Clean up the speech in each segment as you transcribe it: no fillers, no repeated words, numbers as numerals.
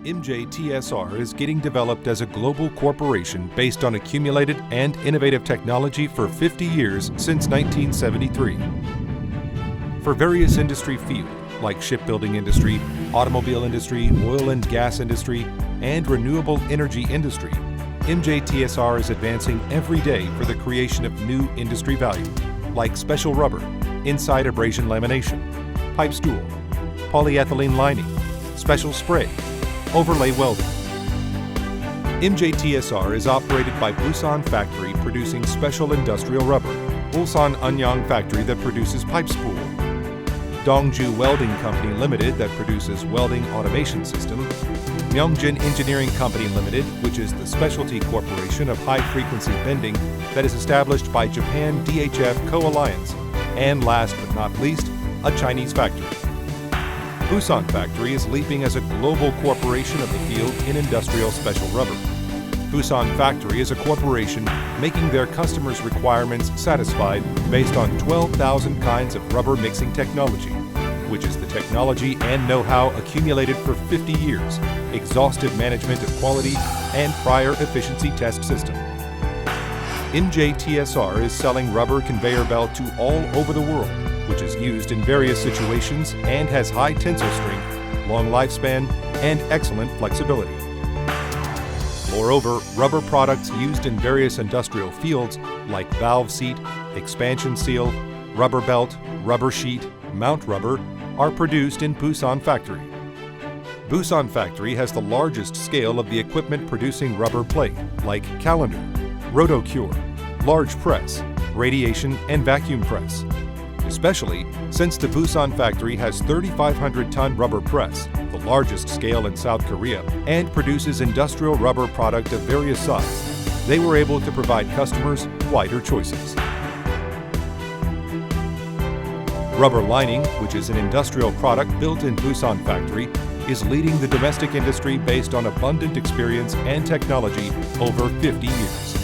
MJTSR is getting developed as a global corporation based on accumulated and innovative technology for 50 years since 1973. For various industry fields like shipbuilding industry, automobile industry, oil and gas industry, and renewable energy industry, MJTSR is advancing every day for the creation of new industry value, like special rubber, inside abrasion lamination, pipe stool, polyethylene lining, special spray, overlay welding. MJTSR is operated by Busan Factory producing special industrial rubber, Ulsan Anyang Factory that produces pipe spool, Dongju Welding Company Limited that produces welding automation system, Myungjin Engineering Company Limited, which is the specialty corporation of high-frequency bending that is established by Japan DHF Co-Alliance, and last but not least, a Chinese factory. Busan Factory is leaping as a global corporation of the field in industrial special rubber. Busan Factory is a corporation making their customers' requirements satisfied based on 12,000 kinds of rubber mixing technology, which is the technology and know-how accumulated for 50 years, exhaustive management of quality, and prior efficiency test system. MJTSR is selling rubber conveyor belt to all over the world, which is used in various situations and has high tensile strength, long lifespan, and excellent flexibility. Moreover, rubber products used in various industrial fields like valve seat, expansion seal, rubber belt, rubber sheet, mount rubber are produced in Busan Factory. Busan Factory has the largest scale of the equipment producing rubber plate like calender, rotocure, large press, radiation and vacuum press. Especially since the Busan Factory has 3,500-ton rubber press, the largest scale in South Korea, and produces industrial rubber product of various sizes, they were able to provide customers wider choices. Rubber lining, which is an industrial product built in Busan Factory, is leading the domestic industry based on abundant experience and technology over 50 years.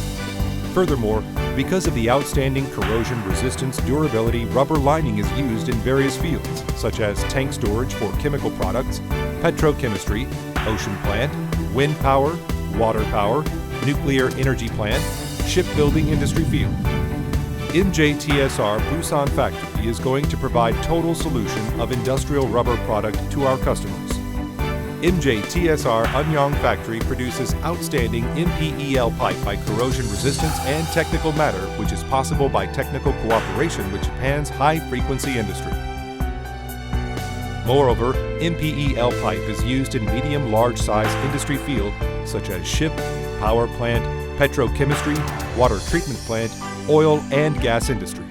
Furthermore, because of the outstanding corrosion resistance durability, rubber lining is used in various fields, such as tank storage for chemical products, petrochemistry, ocean plant, wind power, water power, nuclear energy plant, shipbuilding industry field. MJTSR Busan Factory is going to provide total solution of industrial rubber product to our customers. MJTSR Anyang Factory produces outstanding MPEL pipe by corrosion resistance and technical matter, which is possible by technical cooperation with Japan's high-frequency industry. Moreover, MPEL pipe is used in medium-large-size industry field such as ship, power plant, petrochemistry, water treatment plant, oil and gas industry.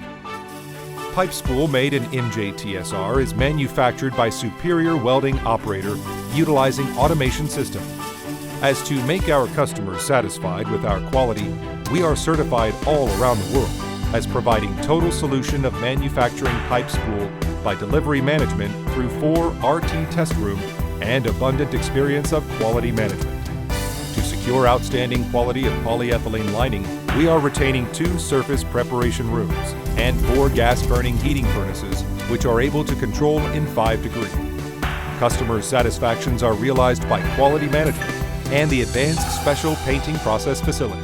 Pipe spool made in MJTSR is manufactured by superior welding operator utilizing automation system. As to make our customers satisfied with our quality, we are certified all around the world as providing total solution of manufacturing pipe spool by delivery management through 4 RT test room and abundant experience of quality management. To secure outstanding quality of polyethylene lining, we are retaining 2 surface preparation rooms and 4 gas burning heating furnaces, which are able to control in 5 degrees. Customer satisfactions are realized by quality management and the advanced special painting process facility.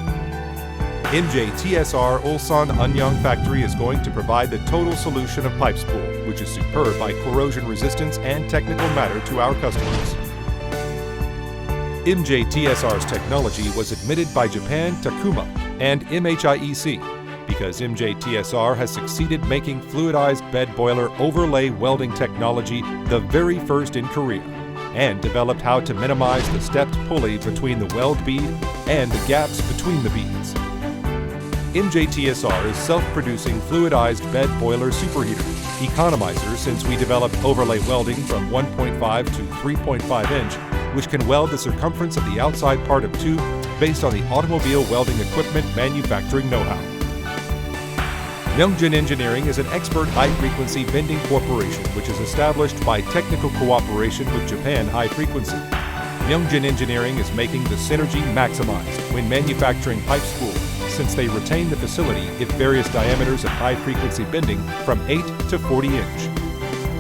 MJTSR Ulsan Anyang Factory is going to provide the total solution of pipe spool, which is superb by corrosion resistance and technical matter to our customers. MJTSR's technology was admitted by Japan Takuma and MHIEC because MJTSR has succeeded making fluidized bed boiler overlay welding technology the very first in Korea, and developed how to minimize the stepped pulley between the weld bead and the gaps between the beads. MJTSR is self-producing fluidized bed boiler superheater, economizer since we developed overlay welding from 1.5 to 3.5 inch, which can weld the circumference of the outside part of tube based on the automobile welding equipment manufacturing know-how. Myungjin Engineering is an expert high-frequency bending corporation which is established by technical cooperation with Japan High Frequency. Myungjin Engineering is making the synergy maximized when manufacturing pipe spool, since they retain the facility if various diameters of high-frequency bending from 8 to 40 inch.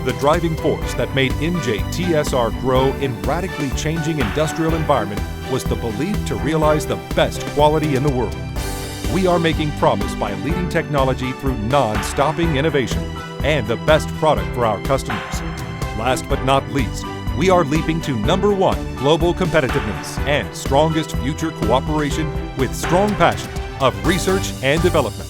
The driving force that made NJTSR grow in radically changing industrial environment was the belief to realize the best quality in the world. We are making promise by leading technology through non-stopping innovation and the best product for our customers. Last but not least, we are leaping to #1 global competitiveness and strongest future cooperation with strong passion of research and development.